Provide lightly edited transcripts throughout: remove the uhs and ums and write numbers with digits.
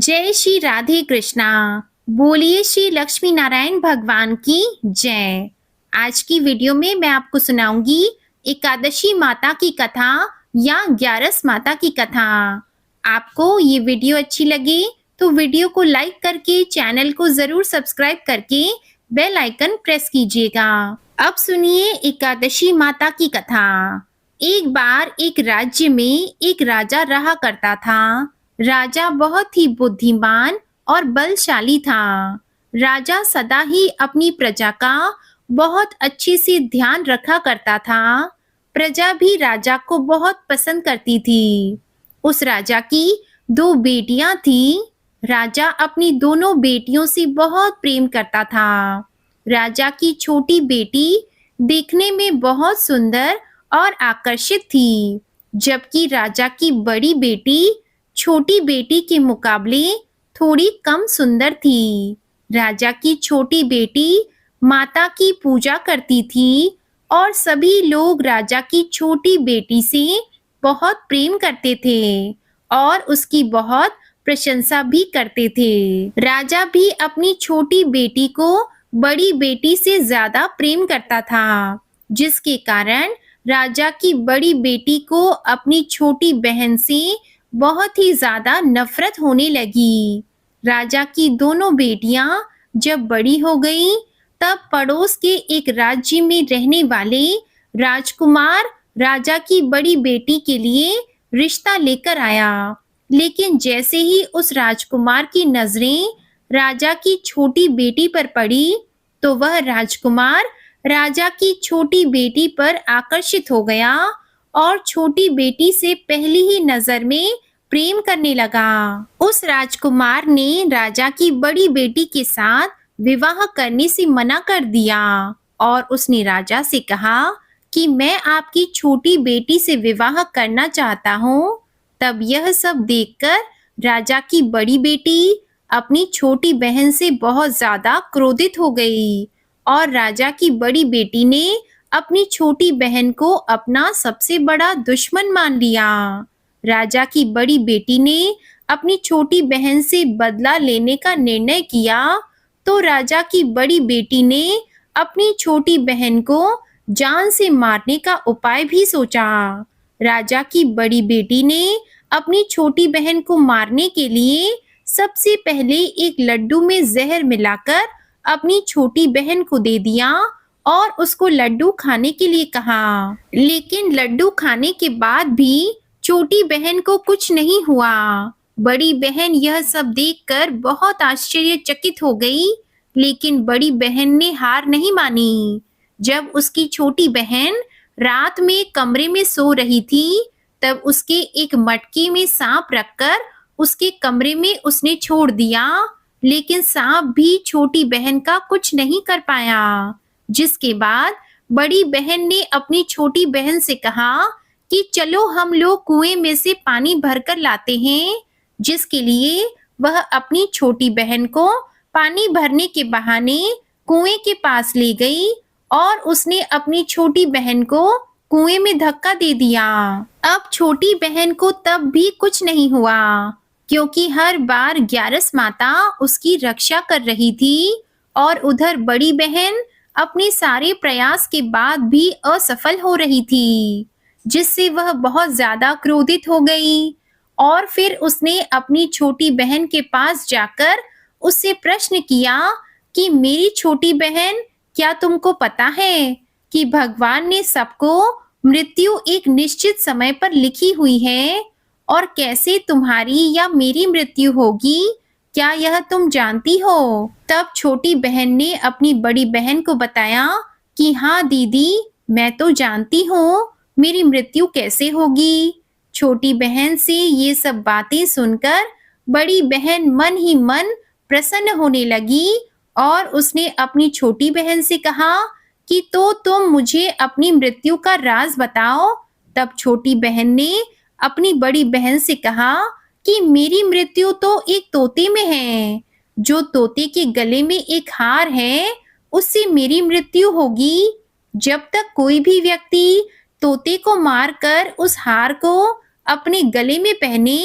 जय श्री राधे कृष्णा। बोलिए श्री लक्ष्मी नारायण भगवान की जय। आज की वीडियो में मैं आपको सुनाऊंगी एकादशी माता की कथा या ग्यारस माता की कथा। आपको ये वीडियो अच्छी लगे तो वीडियो को लाइक करके चैनल को जरूर सब्सक्राइब करके बेल आइकन प्रेस कीजिएगा। अब सुनिए एकादशी माता की कथा। एक बार एक राज्य में एक राजा रहा करता था। राजा बहुत ही बुद्धिमान और बलशाली था। राजा सदा ही अपनी प्रजा का बहुत अच्छे से ध्यान रखा करता था। प्रजा भी राजा को बहुत पसंद करती थी। उस राजा की दो बेटियां थीं। राजा अपनी दोनों बेटियों से बहुत प्रेम करता था। राजा की छोटी बेटी देखने में बहुत सुंदर और आकर्षित थी, जबकि राजा की बड़ी बेटी छोटी बेटी के मुकाबले थोड़ी कम सुंदर थी। राजा की छोटी बेटी माता की पूजा करती थी और सभी लोग राजा की छोटी बेटी से बहुत प्रेम करते थे और उसकी बहुत प्रशंसा भी करते थे। राजा भी अपनी छोटी बेटी को बड़ी बेटी से ज्यादा प्रेम करता था, जिसके कारण राजा की बड़ी बेटी को अपनी छोटी बहन से बहुत ही ज्यादा नफरत होने लगी। राजा की दोनों बेटियां जब बड़ी हो गईं, तब पड़ोस के एक राज्य में रहने वाले राजकुमार राजा की बड़ी बेटी के लिए रिश्ता लेकर आया। लेकिन जैसे ही उस राजकुमार की नजरें राजा की छोटी बेटी पर पड़ी, तो वह राजकुमार राजा की छोटी बेटी पर आकर्षित हो गया और छोटी बेटी से पहली ही नजर में प्रेम करने लगा। उस राजकुमार ने राजा की बड़ी बेटी के साथ विवाह करने से मना कर दिया और उसने राजा से कहा कि मैं आपकी छोटी बेटी से विवाह करना चाहता हूँ। तब यह सब देखकर राजा की बड़ी बेटी अपनी छोटी बहन से बहुत ज्यादा क्रोधित हो गई और राजा की बड़ी बेटी ने अपनी छोटी बहन को अपना सबसे बड़ा दुश्मन मान लिया। राजा की बड़ी बेटी ने अपनी छोटी बहन से बदला लेने का निर्णय किया, तो राजा की बड़ी बेटी ने अपनी छोटी बहन को जान से मारने का उपाय भी सोचा। राजा की बड़ी बेटी ने अपनी छोटी बहन को मारने के लिए सबसे पहले एक लड्डू में जहर मिलाकर अपनी छोटी बहन को दे दिया और उसको लड्डू खाने के लिए कहा। लेकिन लड्डू खाने के बाद भी छोटी बहन को कुछ नहीं हुआ। बड़ी बहन यह सब देखकर बहुत आश्चर्यचकित हो गई, लेकिन बड़ी बहन ने हार नहीं मानी। जब उसकी छोटी बहन रात में कमरे में सो रही थी, तब उसके एक मटके में सांप रखकर उसके कमरे में उसने छोड़ दिया, लेकिन सांप भी छोटी बहन का कुछ नहीं कर पाया। जिसके बाद बड़ी बहन ने अपनी छोटी बहन से कहा कि चलो हम लोग कुएं में से पानी भरकर लाते हैं, जिसके लिए वह अपनी छोटी बहन को पानी भरने के बहाने कुएं के पास ले गई और उसने अपनी छोटी बहन को कुएं में धक्का दे दिया। अब छोटी बहन को तब भी कुछ नहीं हुआ, क्योंकि हर बार ग्यारस माता उसकी रक्षा कर रही थी और उधर बड़ी बहन अपने सारे प्रयास के बाद भी असफल हो रही थी, जिससे वह बहुत ज्यादा क्रोधित हो गई और फिर उसने अपनी छोटी बहन के पास जाकर उससे प्रश्न किया कि मेरी छोटी बहन, क्या तुमको पता है कि भगवान ने सबको मृत्यु एक निश्चित समय पर लिखी हुई है और कैसे तुम्हारी या मेरी मृत्यु होगी, क्या यह तुम जानती हो? तब छोटी बहन ने अपनी बड़ी बहन को बताया कि हाँ दीदी, मैं तो जानती हूँ मेरी मृत्यु कैसे होगी। छोटी बहन से ये सब बातें सुनकर बड़ी बहन मन ही मन प्रसन्न होने लगी और उसने अपनी छोटी बहन से कहा कि तो तुम मुझे अपनी मृत्यु का राज बताओ। तब छोटी बहन ने अपनी बड़ी बहन से कहा कि मेरी मृत्यु तो एक तोते में है। जो तोते के गले में एक हार है, उससे मेरी मृत्यु होगी। जब तक कोई भी व्यक्ति तोते को मारकर उस हार को अपने गले में पहने,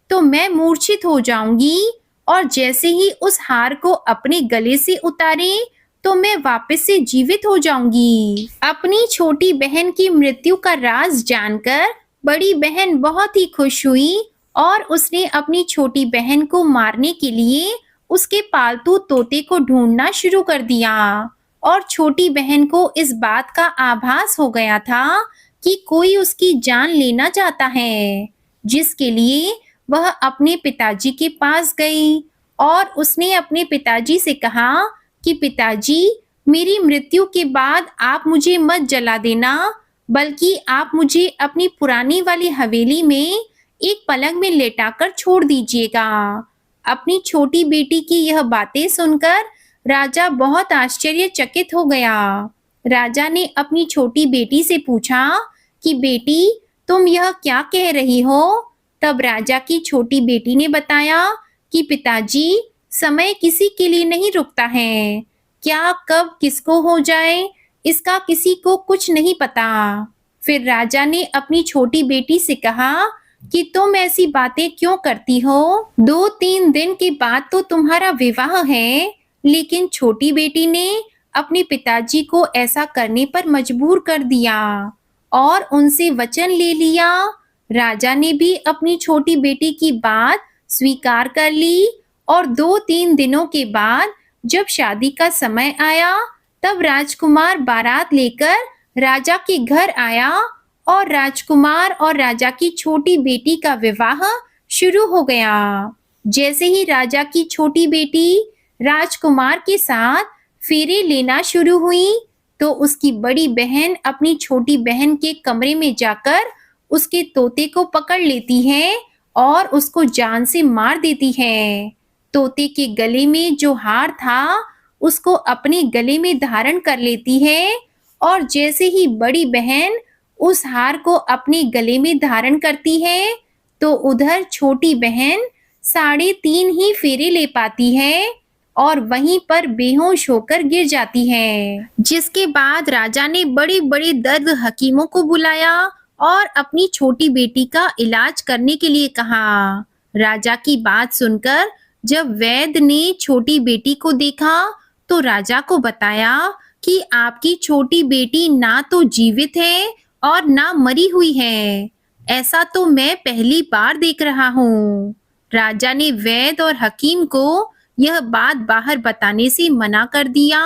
तो मैं मूर्छित हो जाऊंगी और जैसे ही उस हार को अपने गले से उतारे तो मैं वापस से जीवित हो जाऊंगी। अपनी छोटी बहन की मृत्यु का राज जानकर बड़ी बहन बहुत ही खुश हुई और उसने अपनी छोटी बहन को मारने के लिए उसके पालतू तोते को ढूंढना शुरू कर दिया। और छोटी बहन को इस बात का आभास हो गया था कि कोई उसकी जान लेना चाहता है, जिसके लिए वह अपने पिताजी के पास गई और उसने अपने पिताजी से कहा कि पिताजी, मेरी मृत्यु के बाद आप मुझे मत जला देना, बल्कि आप मुझे अपनी पुरानी वाली हवेली में एक पलंग में लेटाकर छोड़ दीजिएगा। अपनी छोटी बेटी की यह बातें सुनकर राजा बहुत आश्चर्यचकित हो गया। राजा ने अपनी छोटी बेटी से पूछा कि बेटी, तुम यह क्या कह रही हो? तब राजा की छोटी बेटी ने बताया कि पिताजी, समय किसी के लिए नहीं रुकता है। क्या कब किसको हो जाए, इसका किसी को कुछ नहीं पता। फिर राजा ने अपनी छोटी बेटी से कहा कि तुम ऐसी बातें क्यों करती हो? 2-3 दिन के बाद तो तुम्हारा विवाह है। लेकिन छोटी बेटी ने अपने पिताजी को ऐसा करने पर मजबूर कर दिया और उनसे वचन ले लिया। राजा ने भी अपनी छोटी बेटी की बात स्वीकार कर ली और 2-3 दिनों के बाद जब शादी का समय आया, तब राजकुमार बारात लेकर राजा के घर आया और राजकुमार और राजा की छोटी बेटी का विवाह शुरू हो गया। जैसे ही राजा की छोटी बेटी राजकुमार के साथ फेरे लेना शुरू हुई, तो उसकी बड़ी बहन अपनी छोटी बहन के कमरे में जाकर उसके तोते को पकड़ लेती है और उसको जान से मार देती है। तोते के गले में जो हार था, उसको अपने गले में धारण कर लेती है और जैसे ही बड़ी बहन उस हार को अपने गले में धारण करती है, तो उधर छोटी बहन 3.5 ही फेरे ले पाती है और वहीं पर बेहोश होकर गिर जाती है। जिसके बाद राजा ने बड़े बड़े दर्द हकीमों को बुलाया और अपनी छोटी बेटी का इलाज करने के लिए कहा। राजा की बात सुनकर जब वैद्य ने छोटी बेटी को देखा, तो राजा को बताया कि आपकी छोटी बेटी ना तो जीवित है और ना मरी हुई है। ऐसा तो मैं पहली बार देख रहा हूँ। राजा ने वैद्य और हकीम को यह बात बाहर बताने से मना कर दिया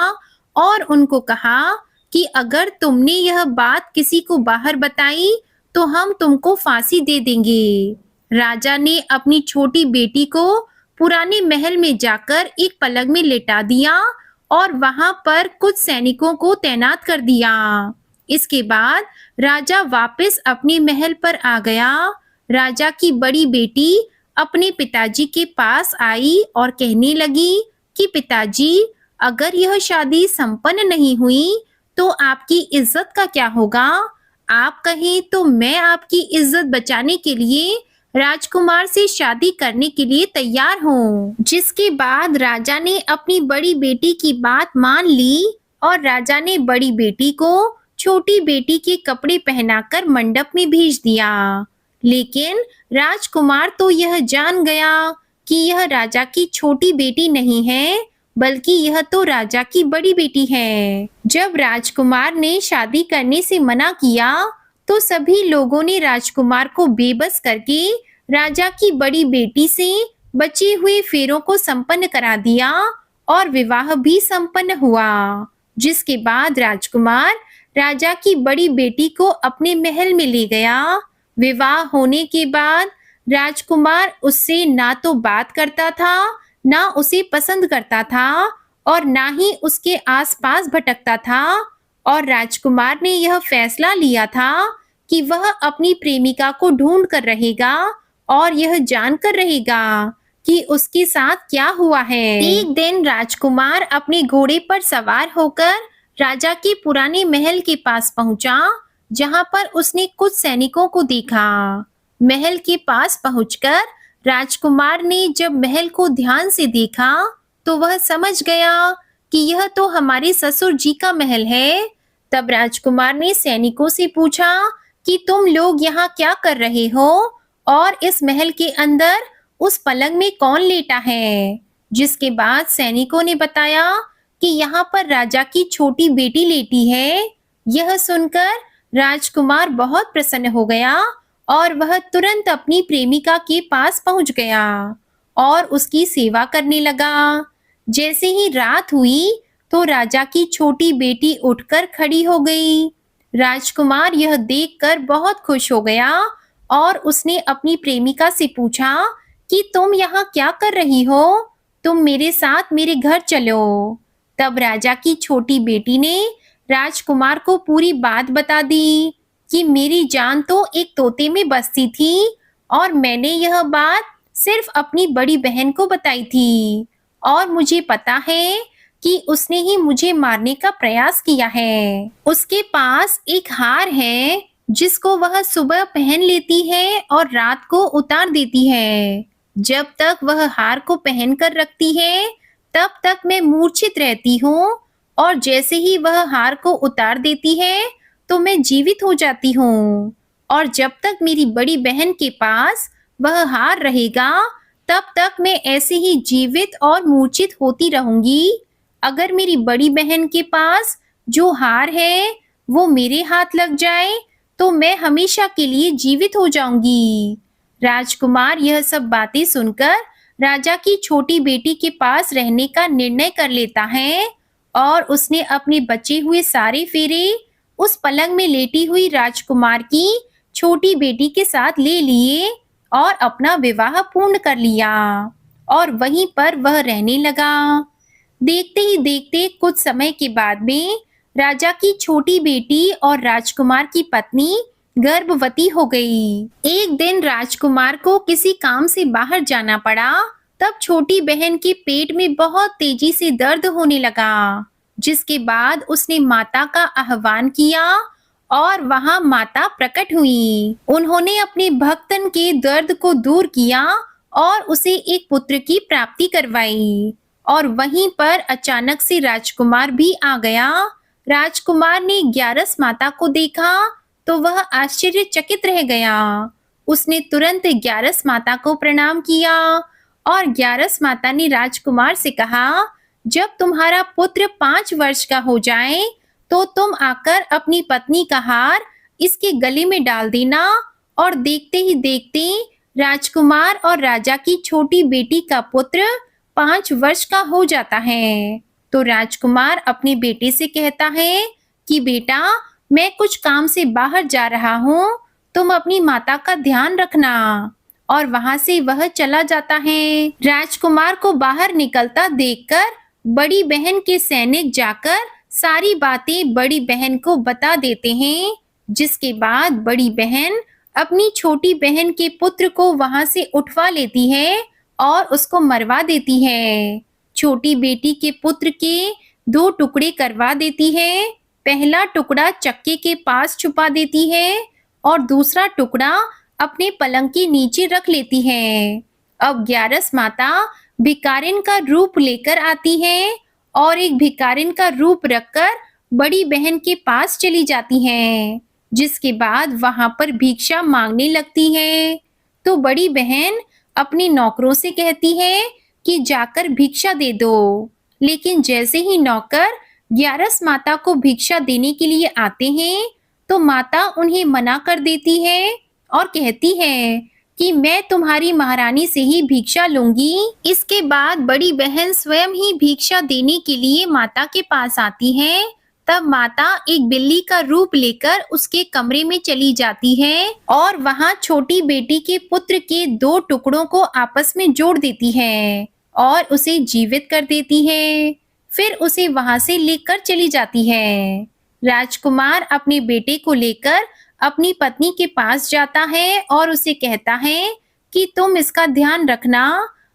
और उनको कहा कि अगर तुमने यह बात किसी को बाहर बताई तो हम तुमको फांसी दे देंगे। राजा ने अपनी छोटी बेटी को पुराने महल में जाकर एक पलंग में लेटा दिया और वहां पर कुछ सैनिकों को तैनात कर दिया। इसके बाद राजा वापस अपने महल पर आ गया। राजा की बड़ी बेटी अपने पिताजी के पास आई और कहने लगी कि पिताजी, अगर यह शादी संपन्न नहीं हुई तो आपकी इज्जत का क्या होगा? आप कहें तो मैं आपकी इज्जत बचाने के लिए राजकुमार से शादी करने के लिए तैयार हूँ। जिसके बाद राजा ने अपनी बड़ी बेटी की बात मान ली और राजा ने बड़ी बेटी को छोटी बेटी के कपड़े पहनाकर मंडप में भेज दिया। लेकिन राजकुमार तो यह जान गया कि यह राजा की छोटी बेटी नहीं है, बल्कि यह तो राजा की बड़ी बेटी है। जब राजकुमार ने शादी करने से मना किया, तो सभी लोगों ने राजकुमार को बेबस करके राजा की बड़ी बेटी से बचे हुए फेरों को संपन्न करा दिया और विवाह भी संपन्न हुआ। जिसके बाद राजकुमार राजा की बड़ी बेटी को अपने महल में ले गया। विवाह होने के बाद राजकुमार उससे ना तो बात करता था, ना उसे पसंद करता था और ना ही उसके आसपास भटकता था। और राजकुमार ने यह फैसला लिया था कि वह अपनी प्रेमिका को ढूंढ कर रहेगा और यह जानकर रहेगा कि उसके साथ क्या हुआ है। एक दिन राजकुमार अपने घोड़े पर सवार होकर राजा के पुराने महल के पास पहुंचा, जहां पर उसने कुछ सैनिकों को देखा। महल के पास पहुंचकर राजकुमार ने जब महल को ध्यान से देखा, तो वह समझ गया कि यह तो हमारे ससुर जी का महल है। तब राजकुमार ने सैनिकों से पूछा कि तुम लोग यहाँ क्या कर रहे हो और इस महल के अंदर उस पलंग में कौन लेटा है। जिसके बाद सैनिकों ने बताया कि यहाँ पर राजा की छोटी बेटी लेटी है। यह सुनकर राजकुमार बहुत प्रसन्न हो गया और वह तुरंत अपनी प्रेमिका के पास पहुंच गया और उसकी सेवा करने लगा। जैसे ही रात हुई तो राजा की छोटी बेटी उठकर खड़ी हो गई। राजकुमार यह देखकर बहुत खुश हो गया और उसने अपनी प्रेमिका से पूछा कि तुम यहाँ क्या कर रही हो? तुम मेरे साथ मेरे घर चलो। तब राजा की छोटी बेटी ने राजकुमार को पूरी बात बता दी कि मेरी जान तो एक तोते में बसती थी और मैंने यह बात सिर्फ अपनी बड़ी बहन को बताई थी और मुझे पता है कि उसने ही मुझे मारने का प्रयास किया है। उसके पास एक हार है जिसको वह सुबह पहन लेती है और रात को उतार देती है। जब तक वह हार को पहन कर रखती है तब तक मैं मूर्छित रहती हूँ और जैसे ही वह हार को उतार देती है तो मैं जीवित हो जाती हूँ। और जब तक मेरी बड़ी बहन के पास वह हार रहेगा तब तक मैं ऐसे ही जीवित और मूर्छित होती रहूंगी। अगर मेरी बड़ी बहन के पास जो हार है वो मेरे हाथ लग जाए तो मैं हमेशा के लिए जीवित हो जाऊंगी। राजकुमार यह सब बातें सुनकर राजा की छोटी बेटी के पास रहने का निर्णय कर लेता है और उसने अपने बचे हुए सारे फेरे उस पलंग में लेटी हुई राजकुमार की छोटी बेटी के साथ ले लिए और अपना विवाह पूर्ण कर लिया और वहीं पर वह रहने लगा। देखते ही देखते कुछ समय के बाद में राजा की छोटी बेटी और राजकुमार की पत्नी गर्भवती हो गई। एक दिन राजकुमार को किसी काम से बाहर जाना पड़ा। तब छोटी बहन के पेट में बहुत तेजी से दर्द होने लगा, जिसके बाद उसने माता का आह्वान किया और वहां माता प्रकट हुई। उन्होंने अपने भक्तन के दर्द को दूर किया और उसे एक पुत्र की प्राप्ति करवाई। और वहीं पर अचानक से राजकुमार भी आ गया। राजकुमार ने ग्यारस माता को देखा तो वह आश्चर्यचकित रह गया। उसने तुरंत ग्यारस माता को प्रणाम किया और ग्यारस माता ने राजकुमार से कहा, जब तुम्हारा पुत्र 5 वर्ष का हो जाए तो तुम आकर अपनी पत्नी का हार इसके गले में डाल देना। और देखते ही देखते राजकुमार और राजा की छोटी बेटी का पुत्र 5 वर्ष का हो जाता है। तो राजकुमार अपने बेटे से कहता है कि बेटा, मैं कुछ काम से बाहर जा रहा हूँ, तुम अपनी माता का ध्यान रखना। और वहां से वह चला जाता है। राजकुमार को बाहर निकलता देखकर बड़ी बहन के सैनिक जाकर सारी बातें बड़ी बहन को बता देते हैं, जिसके बाद बड़ी बहन अपनी छोटी बहन के पुत्र को वहां से उठवा लेती है और उसको मरवा देती है। छोटी बेटी के पुत्र के 2 टुकड़े करवा देती है। पहला टुकड़ा चक्के के पास छुपा देती है और दूसरा टुकड़ा अपने पलंग के नीचे रख लेती है। अब ग्यारस माता भिखारिन का रूप लेकर आती है और एक भिखारिन का रूप रखकर बड़ी बहन के पास चली जाती है, जिसके बाद वहां पर भिक्षा मांगने लगती है। तो बड़ी बहन अपने नौकरों से कहती है कि जाकर भिक्षा दे दो। लेकिन जैसे ही नौकर ग्यारस माता को भिक्षा देने के लिए आते हैं तो माता उन्हें मना कर देती है और कहती है कि मैं तुम्हारी महारानी से ही भिक्षा लूंगी। इसके बाद बड़ी बहन स्वयं ही भिक्षा देने के लिए माता के पास आती है। तब माता एक बिल्ली का रूप लेकर उसके कमरे में चली जाती है और वहां छोटी बेटी के पुत्र के 2 टुकड़ों को आपस में जोड़ देती है और उसे जीवित कर देती है। फिर उसे वहां से लेकर चली जाती है। राजकुमार अपने बेटे को लेकर अपनी पत्नी के पास जाता है और उसे कहता है कि तुम इसका ध्यान रखना।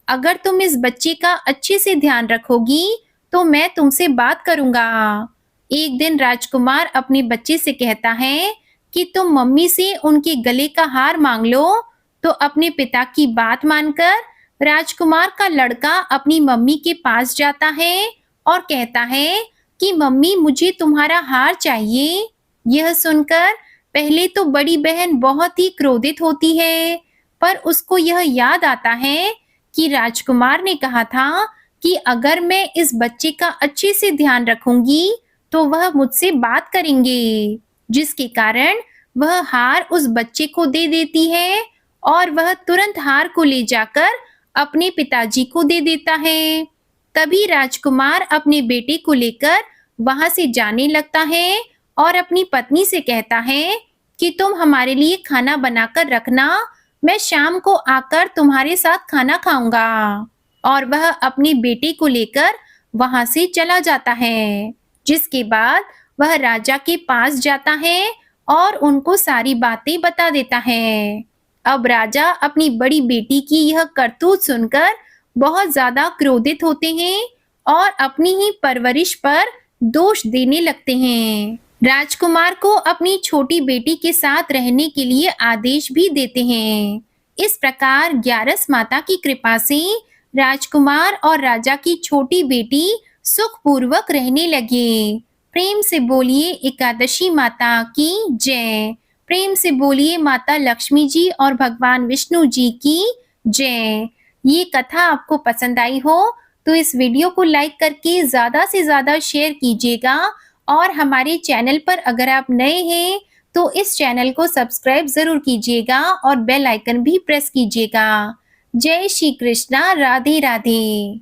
अगर तुम इस बच्चे का अच्छे से ध्यान रखोगी तो मैं तुमसे बात करूंगा। एक दिन राजकुमार अपने बच्चे से कहता है कि तुम मम्मी से उनके गले का हार मांग लो। तो अपने पिता की बात मानकर राजकुमार का लड़का अपनी मम्मी के पास जाता है और कहता है कि मम्मी, मुझे तुम्हारा हार चाहिए। यह सुनकर पहले तो बड़ी बहन बहुत ही क्रोधित होती है, पर उसको यह याद आता है कि राजकुमार ने कहा था कि अगर मैं इस बच्चे का अच्छे से ध्यान रखूंगी तो वह मुझसे बात करेंगे, जिसके कारण वह हार उस बच्चे को दे देती है और वह तुरंत हार को ले जाकर अपने पिताजी को दे देता है। तभी राजकुमार अपने बेटे को लेकर वहां से जाने लगता है और अपनी पत्नी से कहता है कि तुम हमारे लिए खाना बनाकर रखना, मैं शाम को आकर तुम्हारे साथ खाना खाऊंगा। और वह अपने बेटे को लेकर वहां से चला जाता है, जिसके बाद वह राजा के पास जाता है और उनको सारी बातें बता देता है। अब राजा अपनी बड़ी बेटी की यह करतूत सुनकर बहुत ज्यादा क्रोधित होते हैं और अपनी ही परवरिश पर दोष देने लगते हैं। राजकुमार को अपनी छोटी बेटी के साथ रहने के लिए आदेश भी देते हैं। इस प्रकार ग्यारस माता की कृपा से राजकुमार और राजा की छोटी बेटी सुखपूर्वक रहने लगे। प्रेम से बोलिए एकादशी माता की जय। प्रेम से बोलिए माता लक्ष्मी जी और भगवान विष्णु जी की जय। ये कथा आपको पसंद आई हो तो इस वीडियो को लाइक करके ज्यादा से ज्यादा शेयर कीजिएगा और हमारे चैनल पर अगर आप नए हैं तो इस चैनल को सब्सक्राइब जरूर कीजिएगा और बेल आइकन भी प्रेस कीजिएगा। जय श्री कृष्णा, राधे राधे।